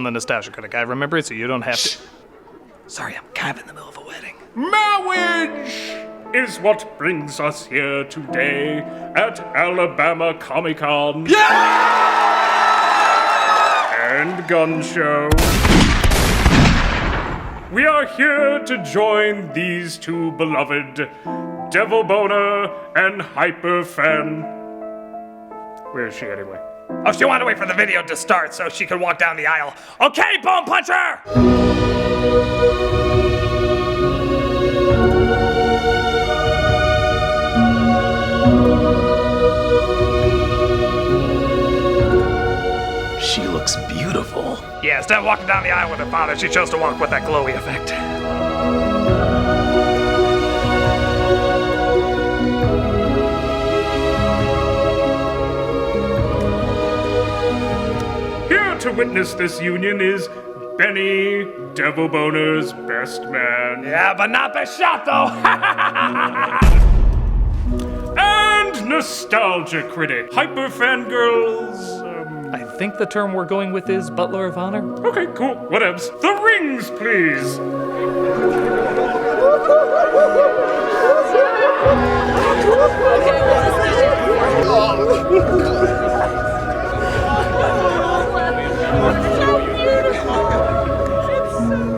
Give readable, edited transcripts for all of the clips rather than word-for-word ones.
I'm the Nostalgia Critic. I remember it, so you don't have to... Sorry, I'm kind of in the middle of a wedding. Marriage is what brings us here today at Alabama Comic-Con. And gun show. We are here to join these two beloved, Devil Boner and Hyper Fan. Where is she anyway? Oh, she wanted to wait for the video to start so she could walk down the aisle. Okay, Bone Puncher! She looks beautiful. Yeah, instead of walking down the aisle with her father, she chose to walk with that glowy effect. Here to witness this union is Benny, Devil Boner's best man. Yeah, but not best shot, though! And Nostalgia Critic, Hyper Fangirls. I think the term we're going with is Butler of Honor. Okay, cool, whatevs. The rings, please.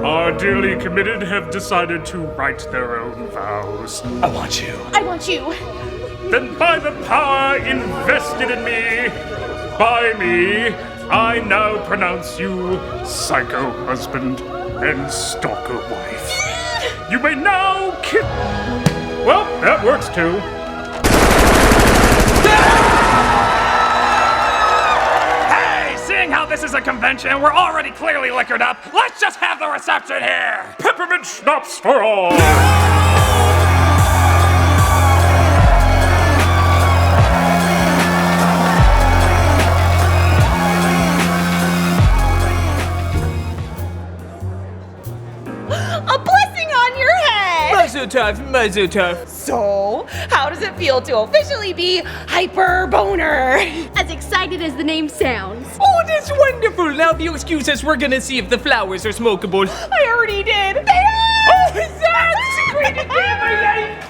Our dearly committed have decided to write their own vows. I want you. I want you. Then by the power invested in me, by me, I now pronounce you psycho husband and stalker wife. You may now kill... Well, that works too. Hey, seeing how this is a convention, we're already clearly liquored up. Let's just have the reception here. Peppermint schnapps for all. A blessing on your head! Mazel tov. So, how does it feel to officially be Hyper Boner? As excited as the name sounds. Oh, that's wonderful. Now, if you excuse us, we're gonna see if the flowers are smokable. I already did. They are! Oh, that's great to hear.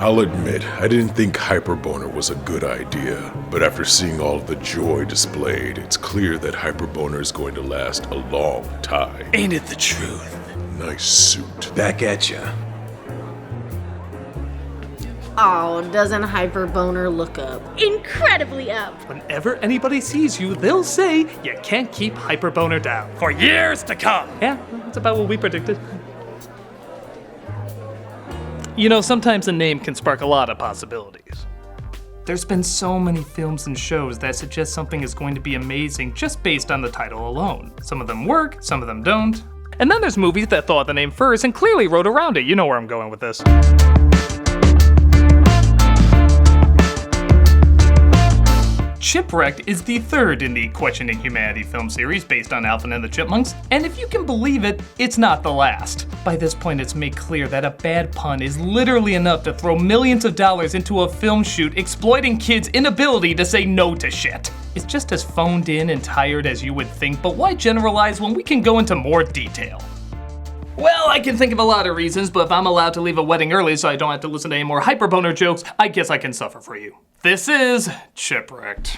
I'll admit, I didn't think Hyperboner was a good idea, but after seeing all of the joy displayed, it's clear that Hyperboner is going to last a long time. Ain't it the truth? Nice suit. Back at ya. Oh, doesn't Hyper Boner look up? Incredibly up. Whenever anybody sees you, they'll say you can't keep Hyper Boner down. For years to come. Yeah, that's about what we predicted. You know, sometimes a name can spark a lot of possibilities. There's been so many films and shows that suggest something is going to be amazing just based on the title alone. Some of them work, some of them don't. And then there's movies that thought the name first and clearly wrote around it. You know where I'm going with this. Chipwrecked is the third in the Questioning Humanity film series based on Alvin and the Chipmunks, and if you can believe it, it's not the last. By this point, it's made clear that a bad pun is literally enough to throw millions of dollars into a film shoot exploiting kids' inability to say no to shit. It's just as phoned in and tired as you would think, but why generalize when we can go into more detail? Well, I can think of a lot of reasons, but if I'm allowed to leave a wedding early so I don't have to listen to any more Hyperboner jokes, I guess I can suffer for you. This is Chipwrecked.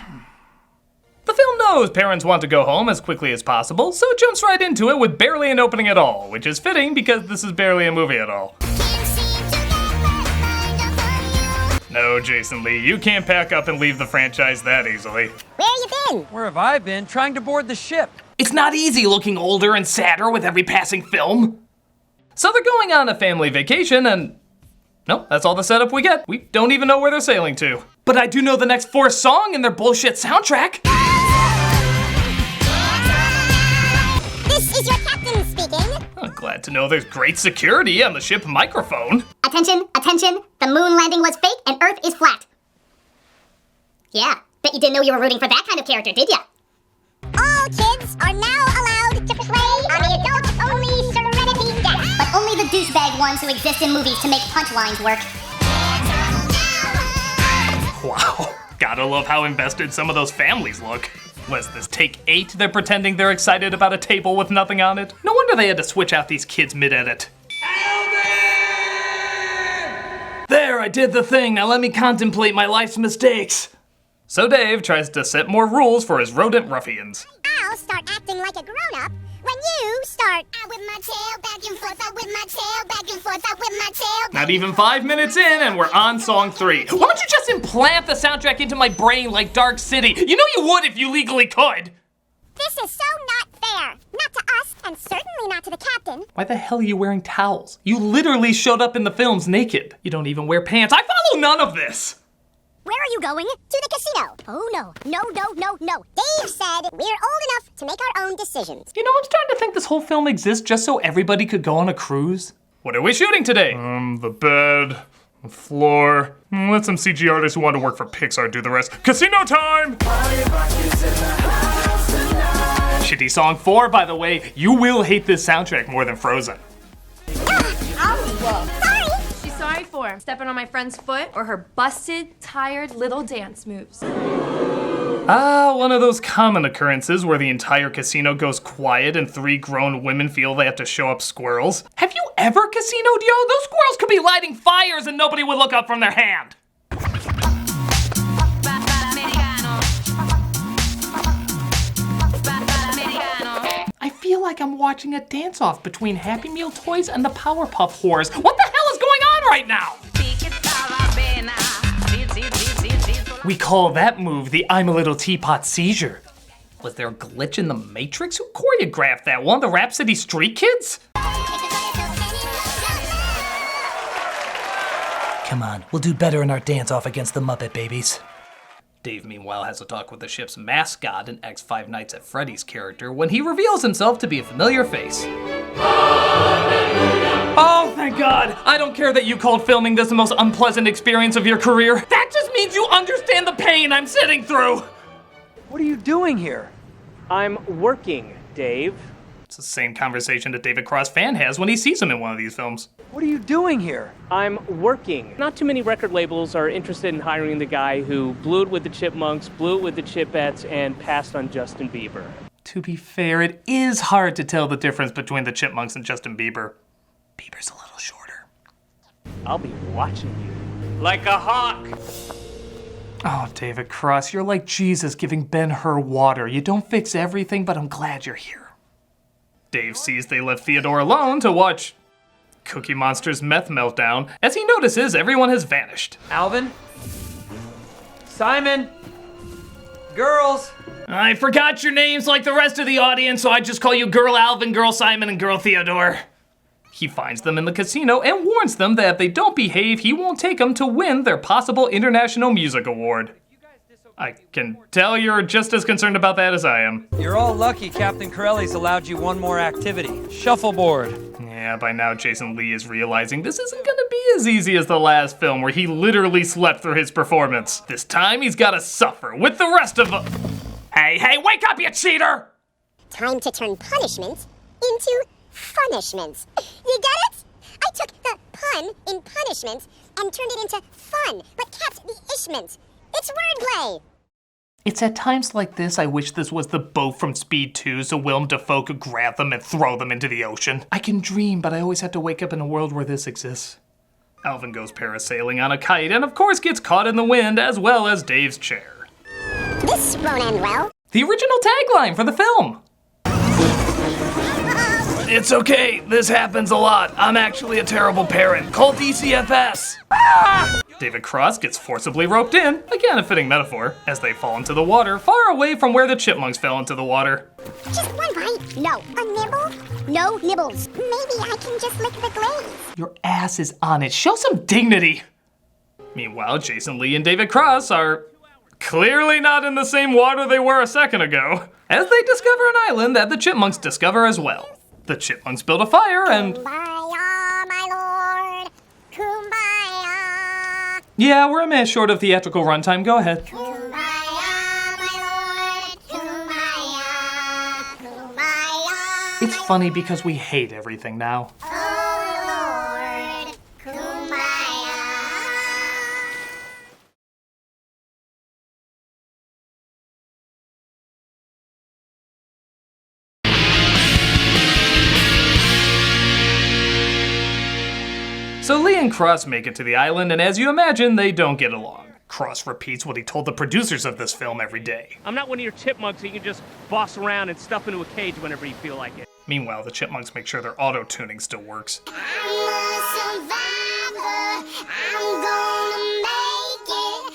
The film knows parents want to go home as quickly as possible, so it jumps right into it with barely an opening at all, which is fitting because this is barely a movie at all. No, Jason Lee, you can't pack up and leave the franchise that easily. Where you been? Where have I been? Trying to board the ship. It's not easy looking older and sadder with every passing film. So they're going on a family vacation and... Nope, that's all the setup we get. We don't even know where they're sailing to. But I do know the next Force song in their bullshit soundtrack. This is your captain speaking. I'm glad to know there's great security on the ship microphone. Attention, attention. The moon landing was fake and Earth is flat. Yeah, bet you didn't know you were rooting for that kind of character, did ya? All kids are now allowed to play on the adult-only Serenity deck. But only the douchebag ones who exist in movies to make punchlines work. Wow, gotta love how invested some of those families look. Was this take 8 they're pretending they're excited about a table with nothing on it? No wonder they had to switch out these kids mid-edit. Alvin! There, I did the thing. Now let me contemplate my life's mistakes. So Dave tries to set more rules for his rodent ruffians. I'll start acting like a grown-up when you start. I whip my tail back and forth, I whip my tail back and forth, I whip my tail. Not even 5 minutes in and we're on song 3. Why don't you just implant the soundtrack into my brain like Dark City? You know you would if you legally could. This is so not fair. Not to us, and certainly not to the captain. Why the hell are you wearing towels? You literally showed up in the films naked. You don't even wear pants. I follow none of this. Where are you going? To the casino. Oh no. No. Dave said we're old enough to make our own decisions. You know, I'm starting to think this whole film exists just so everybody could go on a cruise. What are we shooting today? The bed, the floor. Let some CG artists who want to work for Pixar do the rest. Casino time! Shitty song 4, by the way. You will hate this soundtrack more than Frozen. She's sorry for stepping on my friend's foot or her busted, tired little dance moves. One of those common occurrences where the entire casino goes quiet and 3 grown women feel they have to show up squirrels. Have you ever casinoed, yo? Those squirrels could be lighting fires and nobody would look up from their hand. I feel like I'm watching a dance-off between Happy Meal toys and the Powerpuff whores. What the hell is going on right now? We call that move the I'm a Little Teapot seizure. Was there a glitch in the Matrix? Who choreographed that? One of the Rhapsody Street Kids? Come on, we'll do better in our dance-off against the Muppet Babies. Dave, meanwhile, has a talk with the ship's mascot and X5 Nights at Freddy's character when he reveals himself to be a familiar face. Oh, thank God! I don't care that you called filming this the most unpleasant experience of your career. That just means you understand the pain I'm sitting through! What are you doing here? I'm working, Dave. It's the same conversation that David Cross fan has when he sees him in one of these films. What are you doing here? I'm working. Not too many record labels are interested in hiring the guy who blew it with the Chipmunks, blew it with the Chipettes, and passed on Justin Bieber. To be fair, it is hard to tell the difference between the Chipmunks and Justin Bieber. Bieber's a little shorter. I'll be watching you. Like a hawk! Oh, David Cross, you're like Jesus giving Ben-Hur water. You don't fix everything, but I'm glad you're here. Dave sees they left Theodore alone to watch Cookie Monster's meth meltdown as he notices everyone has vanished. Alvin? Simon? Girls? I forgot your names like the rest of the audience, so I just call you Girl Alvin, Girl Simon, and Girl Theodore. He finds them in the casino and warns them that if they don't behave, he won't take them to win their possible International Music Award. I can tell you're just as concerned about that as I am. You're all lucky Captain Corelli's allowed you one more activity. Shuffleboard. Yeah, by now Jason Lee is realizing this isn't gonna be as easy as the last film where he literally slept through his performance. This time he's gotta suffer with the rest of them. Hey, wake up, you cheater! Time to turn punishment into funishments. You get it? I took the pun in punishment and turned it into fun, but kept the ishment. It's wordplay. It's at times like this I wish this was the boat from Speed 2 so Willem Dafoe could grab them and throw them into the ocean. I can dream, but I always have to wake up in a world where this exists. Alvin goes parasailing on a kite and of course gets caught in the wind as well as Dave's chair. This won't end well. The original tagline for the film. It's okay, this happens a lot. I'm actually a terrible parent. Call DCFS. David Cross gets forcibly roped in, again a fitting metaphor, as they fall into the water far away from where the Chipmunks fell into the water. Just one bite? No. A nibble? No nibbles. Maybe I can just lick the glaze. Your ass is on it. Show some dignity. Meanwhile, Jason Lee and David Cross are clearly not in the same water they were a second ago, as they discover an island that the Chipmunks discover as well. The Chipmunks build a fire and... Kumbaya, my lord. Kumbaya. Yeah, we're a man short of theatrical runtime. Go ahead. Kumbaya, my lord. Kumbaya. Kumbaya. It's funny because we hate everything now. and Cross make it to the island, and as you imagine, they don't get along. Cross repeats what he told the producers of this film every day. I'm not one of your chipmunks that you can just boss around and stuff into a cage whenever you feel like it. Meanwhile, the Chipmunks make sure their auto-tuning still works.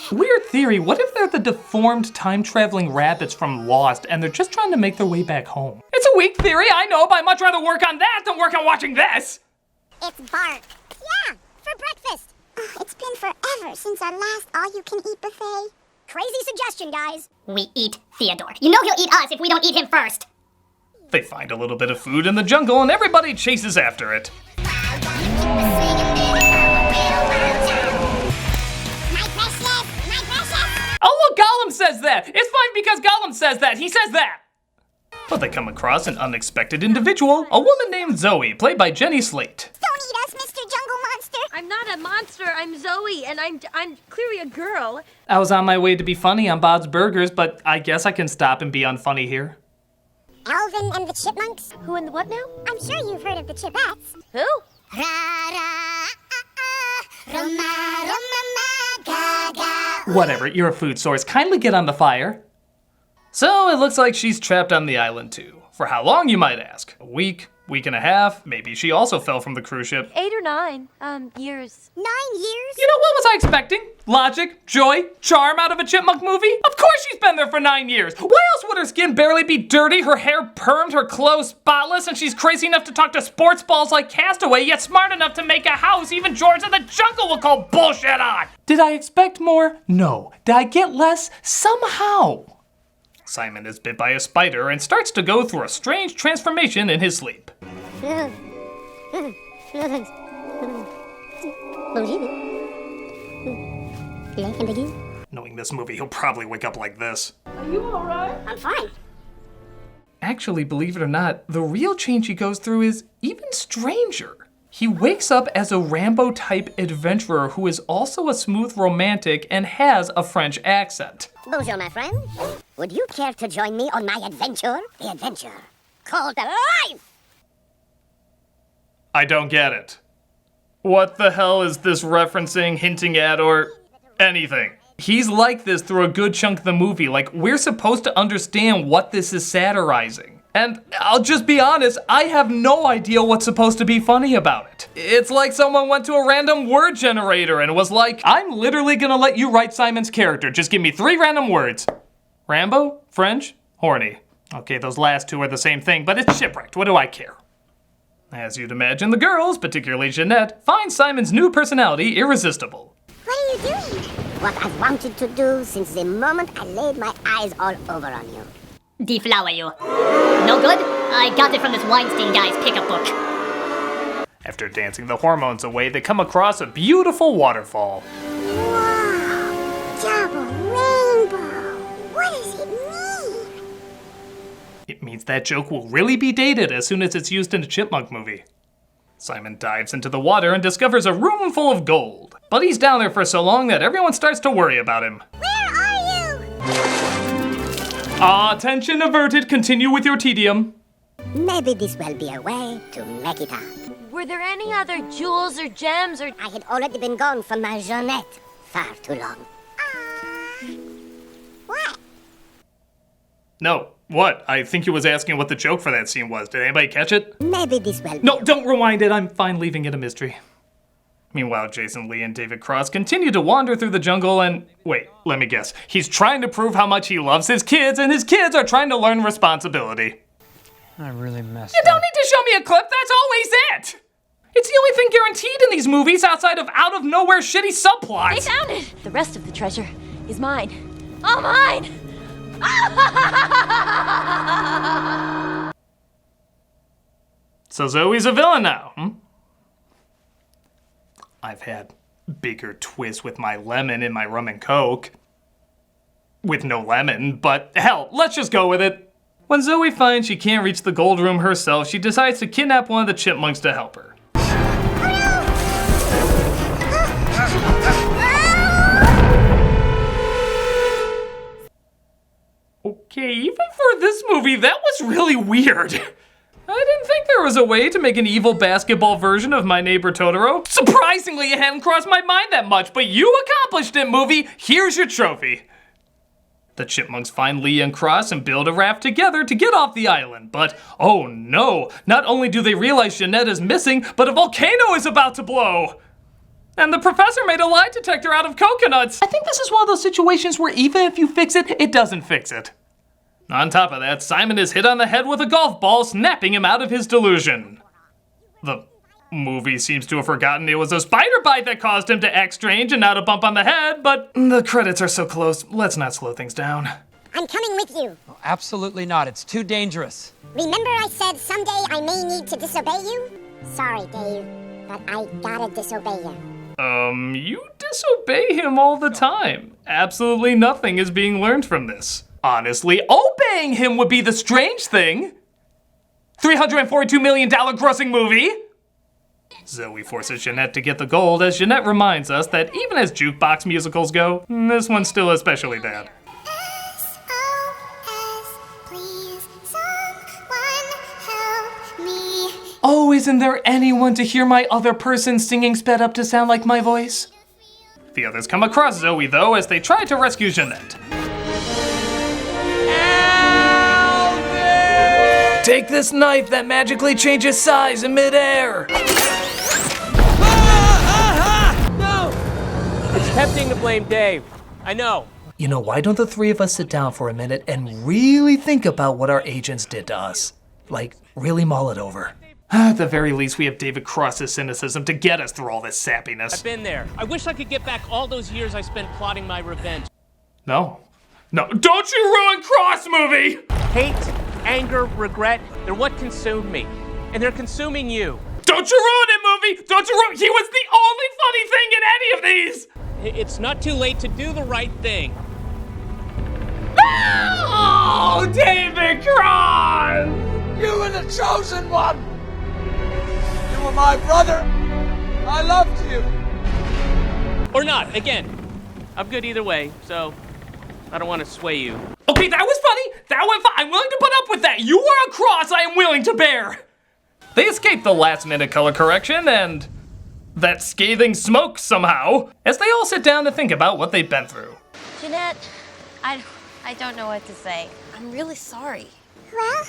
Weird theory, what if they're the deformed time-traveling rabbits from Lost and they're just trying to make their way back home? It's a weak theory, I know, but I'd much rather work on that than work on watching this! It's bark. Yeah, for breakfast. It's been forever since our last all-you-can-eat buffet. Crazy suggestion, guys. We eat Theodore. You know he'll eat us if we don't eat him first. They find a little bit of food in the jungle and everybody chases after it. Oh look, Gollum says that! It's fine because Gollum says that! He says that! But they come across an unexpected individual, a woman named Zoey, played by Jenny Slate. Don't eat us, Mr. Jungle Monster! I'm not a monster, I'm Zoey, and I'm clearly a girl. I was on my way to be funny on Bob's Burgers, but I guess I can stop and be unfunny here. Alvin and the Chipmunks? Who and the what now? I'm sure you've heard of the Chipettes. Who? Whatever, you're a food source. Kindly get on the fire. So it looks like she's trapped on the island too. For how long, you might ask? A week? Week and a half? Maybe she also fell from the cruise ship. 8 or 9 years. 9 years? You know, what was I expecting? Logic, joy, charm out of a chipmunk movie? Of course she's been there for 9 years. Why else would her skin barely be dirty, her hair permed, her clothes spotless, and she's crazy enough to talk to sports balls like Castaway, yet smart enough to make a house even George of the Jungle will call bullshit on? Did I expect more? No. Did I get less? Somehow. Simon is bit by a spider and starts to go through a strange transformation in his sleep. Knowing this movie, he'll probably wake up like this. Are you alright? I'm fine. Actually, believe it or not, the real change he goes through is even stranger. He wakes up as a Rambo-type adventurer who is also a smooth romantic and has a French accent. Bonjour, my friend. Would you care to join me on my adventure? The adventure called life! I don't get it. What the hell is this referencing, hinting at, or anything? He's like this through a good chunk of the movie, like we're supposed to understand what this is satirizing. And I'll just be honest, I have no idea what's supposed to be funny about it. It's like someone went to a random word generator and was like, I'm literally gonna let you write Simon's character, just give me 3 random words. Rambo, French, horny. Okay, those last 2 are the same thing, but it's Shipwrecked, what do I care? As you'd imagine, the girls, particularly Jeanette, find Simon's new personality irresistible. What are you doing? What I've wanted to do since the moment I laid my eyes all over on you. Deflower you. No good? I got it from this Weinstein guy's pickup book. After dancing the hormones away, they come across a beautiful waterfall. Wow! Double rainbow! What does it mean? It means that joke will really be dated as soon as it's used in a chipmunk movie. Simon dives into the water and discovers a room full of gold. But he's down there for so long that everyone starts to worry about him. Where are you? Attention averted, continue with your tedium. Maybe this will be a way to make it up. Were there any other jewels or gems or... I had already been gone from my Jeanette far too long. What? No, what? I think he was asking what the joke for that scene was. Did anybody catch it? Maybe this will... No, don't rewind it. I'm fine leaving it a mystery. Meanwhile, Jason Lee and David Cross continue to wander through the jungle and... Wait, let me guess. He's trying to prove how much he loves his kids, and his kids are trying to learn responsibility. I really messed You don't need to show me a clip, that's always it! It's the only thing guaranteed in these movies outside of out-of-nowhere shitty subplots. They found it! The rest of the treasure is mine. All mine! So Zoe's a villain now, I've had bigger twists with my lemon in my rum and coke. With no lemon, but hell, let's just go with it. When Zoey finds she can't reach the gold room herself, she decides to kidnap one of the chipmunks to help her. Okay, even for this movie, that was really weird. I didn't think there was a way to make an evil basketball version of My Neighbor Totoro. Surprisingly, it hadn't crossed my mind that much, but you accomplished it, movie. Here's your trophy. The Chipmunks find Lee and Cross and build a raft together to get off the island. But, oh no, not only do they realize Jeanette is missing, but a volcano is about to blow. And the professor made a lie detector out of coconuts. I think this is one of those situations where even if you fix it, it doesn't fix it. On top of that, Simon is hit on the head with a golf ball, snapping him out of his delusion. The movie seems to have forgotten it was a spider bite that caused him to act strange and not a bump on the head, but the credits are so close, let's not slow things down. I'm coming with you. Oh, absolutely not. It's too dangerous. Remember I said someday I may need to disobey you? Sorry, Dave, but I gotta disobey you. You disobey him all the time. Absolutely nothing is being learned from this. Honestly, obeying him would be the strange thing. $342 million grossing movie. Zoey forces Jeanette to get the gold, as Jeanette reminds us that even as jukebox musicals go, this one's still especially bad. SOS, please, someone help me. Oh, isn't there anyone to hear my other person singing sped up to sound like my voice? The others come across Zoey, though, as they try to rescue Jeanette. Alvin! Take this knife that magically changes size in midair. It's tempting to blame Dave. I know. You know, why don't the three of us sit down for a minute and really think about what our agents did to us? Like, really mull it over. At the very least, we have David Cross's cynicism to get us through all this sappiness. I've been there. I wish I could get back all those years I spent plotting my revenge. No. Don't you ruin Cross, movie! Hate, anger, regret, they're what consumed me. And they're consuming you. Don't you ruin it, movie! Don't you ruin— He was the only funny thing in any of these! It's not too late to do the right thing. Oh, David Cross! You were the chosen one! You were my brother! I loved you! Or not, again. I'm good either way, so I don't want to sway you. Okay, that was funny! That went fine! I'm willing to put up with that! You are a cross I am willing to bear! They escaped the last-minute color correction and that scathing smoke somehow, as they all sit down to think about what they've been through. Jeanette, I don't know what to say. I'm really sorry. Well,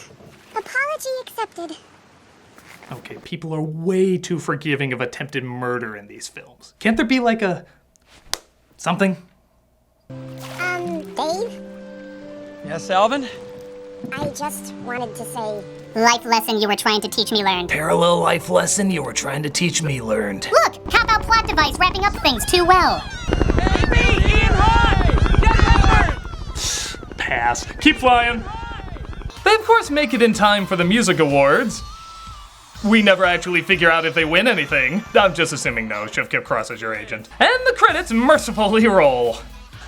apology accepted. Okay, people are way too forgiving of attempted murder in these films. Can't there be like a something? Dave? Yes, Alvin? I just wanted to say... Life lesson you were trying to teach me learned. Parallel life lesson you were trying to teach me learned. Look! Cop-out plot device wrapping up things too well. Pass. Keep flying. They of course make it in time for the music awards. We never actually figure out if they win anything. I'm just assuming no, Shipwrecked Cross is your agent. And the credits mercifully roll.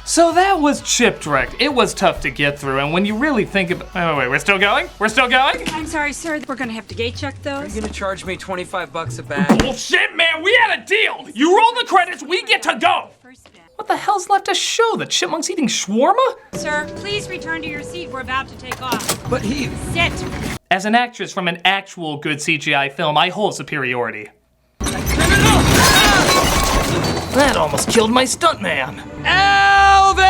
So that was Chipwrecked. It was tough to get through, and when you really think about— Oh wait, we're still going? We're still going? I'm sorry, sir. We're gonna have to gate check those. Are you gonna charge me $25 a bag? Bullshit, man! We had a deal! You roll the credits, we get to go! What the hell's left to show? The Chipmunks eating shawarma? Sir, please return to your seat. We're about to take off. But he— Sit! As an actress from an actual good CGI film, I hold superiority. That almost killed my stuntman. Alvin!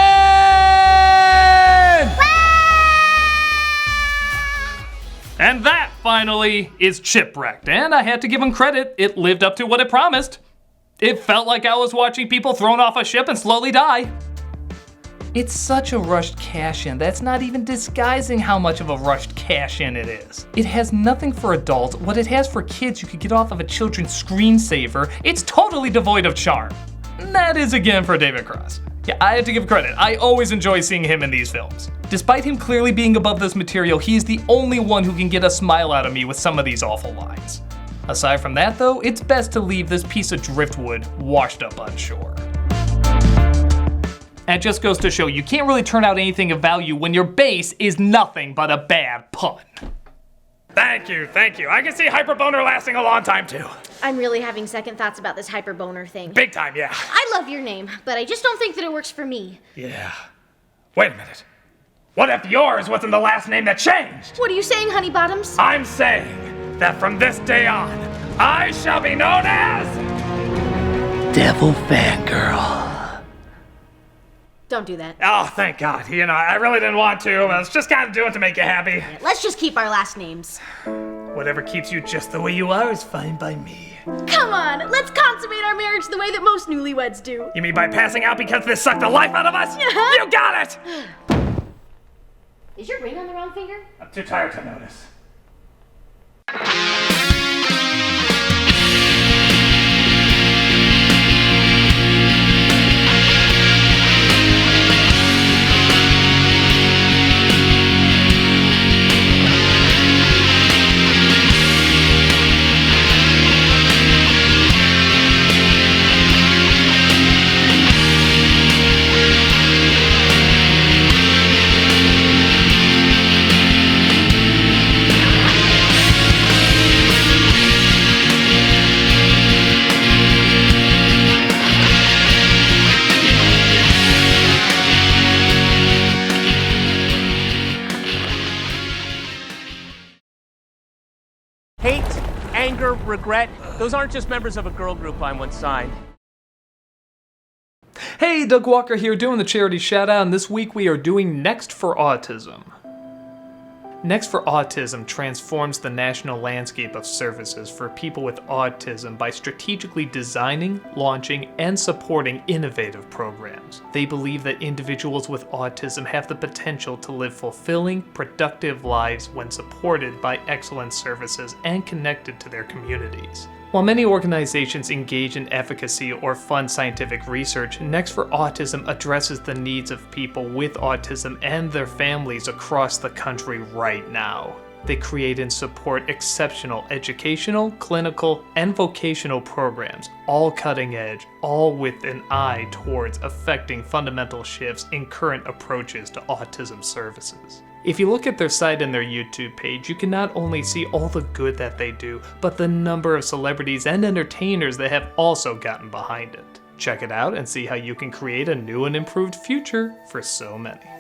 And that, finally, is Chipwrecked. And I had to give him credit. It lived up to what it promised. It felt like I was watching people thrown off a ship and slowly die. It's such a rushed cash-in that's not even disguising how much of a rushed cash-in it is. It has nothing for adults. What it has for kids you could get off of a children's screensaver. It's totally devoid of charm. And that is again for David Cross. Yeah, I have to give credit. I always enjoy seeing him in these films. Despite him clearly being above this material, he's the only one who can get a smile out of me with some of these awful lines. Aside from that though, it's best to leave this piece of driftwood washed up on shore. And it just goes to show you can't really turn out anything of value when your base is nothing but a bad pun. Thank you. I can see Hyperboner lasting a long time too. I'm really having second thoughts about this hyperboner thing. Big time, yeah. I love your name, but I just don't think that it works for me. Yeah. Wait a minute. What if yours wasn't the last name that changed? What are you saying, Honey Bottoms? I'm saying that from this day on, I shall be known as Devil Fangirl. Don't do that. Oh, thank God. You know, I really didn't want to. I was just gotta do it to make you happy. Yeah, let's just keep our last names. Whatever keeps you just the way you are is fine by me. Come on, let's consummate our marriage the way that most newlyweds do. You mean by passing out because this sucked the life out of us? You got it! Is your ring on the wrong finger? I'm too tired to notice. Hate, anger, regret, those aren't just members of a girl group I once signed. Hey, Doug Walker here doing the charity shoutout, and this week we are doing Next for Autism. Next for Autism transforms the national landscape of services for people with autism by strategically designing, launching, and supporting innovative programs. They believe that individuals with autism have the potential to live fulfilling, productive lives when supported by excellent services and connected to their communities. While many organizations engage in advocacy or fund scientific research, Next for Autism addresses the needs of people with autism and their families across the country right now. They create and support exceptional educational, clinical, and vocational programs, all cutting edge, all with an eye towards affecting fundamental shifts in current approaches to autism services. If you look at their site and their YouTube page, you can not only see all the good that they do, but the number of celebrities and entertainers that have also gotten behind it. Check it out and see how you can create a new and improved future for so many.